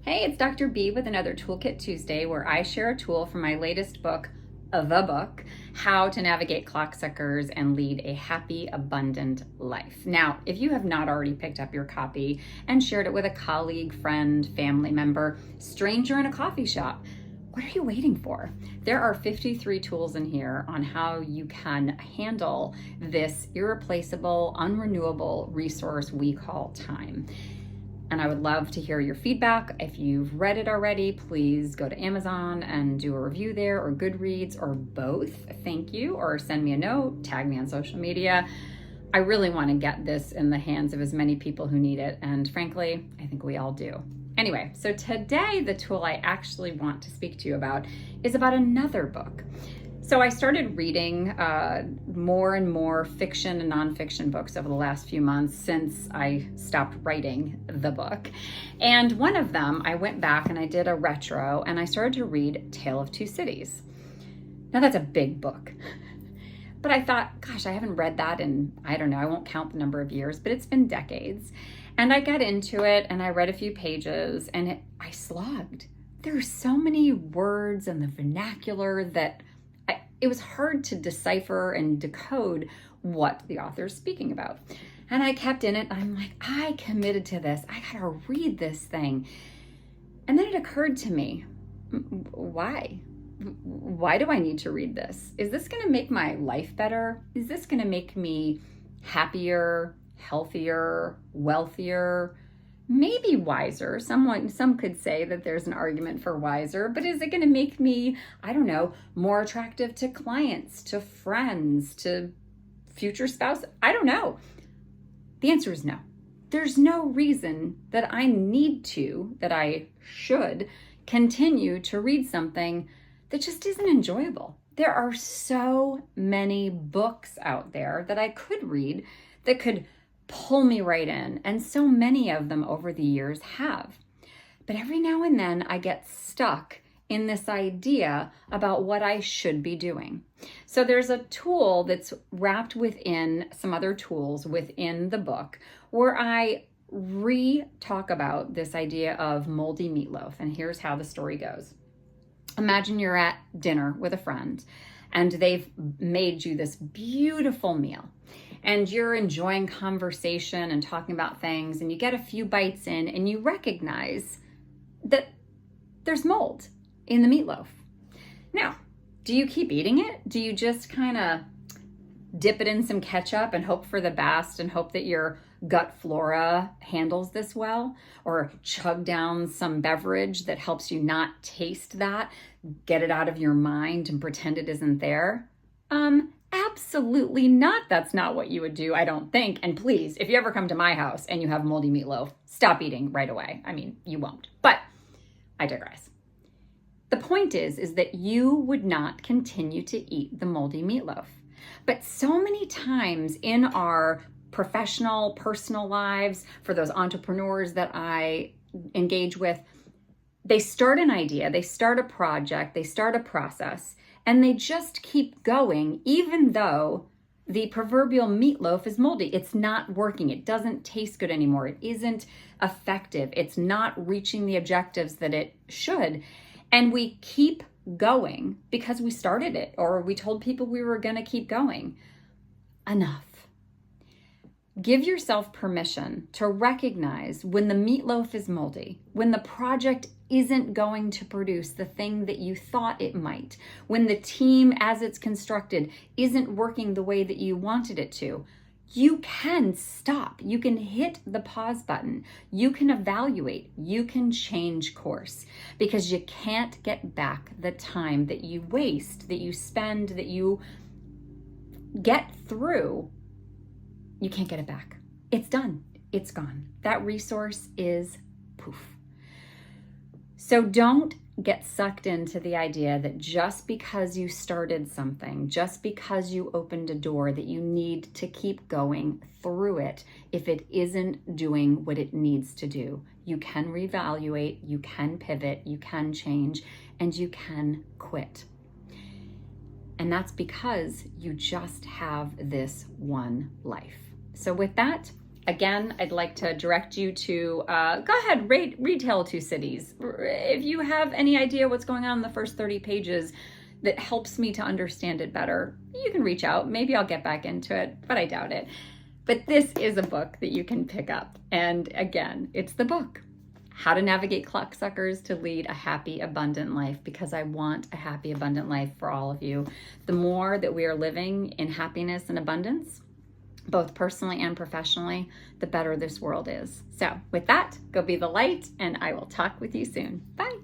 Hey, it's Dr. B with another Toolkit Tuesday where I share a tool from my latest book, the book, How to Navigate Clocksuckers and Lead a Happy, Abundant Life. Now, if you have not already picked up your copy and shared it with a colleague, friend, family member, stranger in a coffee shop, what are you waiting for? There are 53 tools in here on how you can handle this irreplaceable, unrenewable resource we call time. And I would love to hear your feedback. If you've read it already, please go to Amazon and do a review there, or Goodreads, or both. Thank you. Or send me a note, tag me on social media. I really want to get this in the hands of as many people who need it. And frankly, I think we all do. Anyway, so today the tool I actually want to speak to you about is about another book. So I started reading more and more fiction and nonfiction books over the last few months since I stopped writing the book. And one of them, I went back and I did a retro and I started to read Tale of Two Cities. Now that's a big book. But I thought, gosh, I haven't read that in, I don't know, I won't count the number of years, but it's been decades. And I got into it and I read a few pages and I slogged. There are so many words and the vernacular that it was hard to decipher and decode what the author is speaking about. And I kept in it. I'm like, I committed to this. I gotta read this thing. And then it occurred to me, why? Why do I need to read this? Is this gonna make my life better? Is this gonna make me happier, healthier, wealthier? Maybe wiser. Some could say that there's an argument for wiser, but is it going to make me, I don't know, more attractive to clients, to friends, to future spouse? I don't know. The answer is no. There's no reason that I need to, that I should continue to read something that just isn't enjoyable. There are so many books out there that I could read that could pull me right in, and so many of them over the years have. But every now and then I get stuck in this idea about what I should be doing. So there's a tool that's wrapped within some other tools within the book where I talk about this idea of moldy meatloaf. And here's how the story goes. Imagine you're at dinner with a friend and they've made you this beautiful meal. And you're enjoying conversation and talking about things, and you get a few bites in and you recognize that there's mold in the meatloaf. Now, do you keep eating it? Do you just kind of dip it in some ketchup and hope for the best and hope that your gut flora handles this well? Or chug down some beverage that helps you not taste that, get it out of your mind and pretend it isn't there? Absolutely not. That's not what you would do, I don't think. And please, if you ever come to my house and you have moldy meatloaf, stop eating right away. I mean, you won't, but I digress. The point is that you would not continue to eat the moldy meatloaf. But so many times in our professional, personal lives, for those entrepreneurs that I engage with, they start an idea, they start a project, they start a process, and they just keep going, even though the proverbial meatloaf is moldy. It's not working. It doesn't taste good anymore. It isn't effective. It's not reaching the objectives that it should. And we keep going because we started it, or we told people we were going to keep going. Enough. Give yourself permission to recognize when the meatloaf is moldy, when the project isn't going to produce the thing that you thought it might, when the team as it's constructed isn't working the way that you wanted it to. You can stop. You can hit the pause button. You can evaluate. You can change course, because you can't get back the time that you waste, that you spend, that you get through. You can't get it back. It's done. It's gone. That resource is poof. So don't get sucked into the idea that just because you started something, just because you opened a door, that you need to keep going through it if it isn't doing what it needs to do. You can reevaluate, you can pivot, you can change, and you can quit. And that's because you just have this one life. So with that, Again, I'd like to direct you to, go ahead, read Tale of Two Cities. If you have any idea what's going on in the first 30 pages that helps me to understand it better, you can reach out. Maybe I'll get back into it, but I doubt it. But this is a book that you can pick up. And again, it's the book, How to Navigate Clocksuckers to Lead a Happy, Abundant Life, because I want a happy, abundant life for all of you. The more that we are living in happiness and abundance, both personally and professionally, the better this world is. So with that, go be the light, and I will talk with you soon. Bye.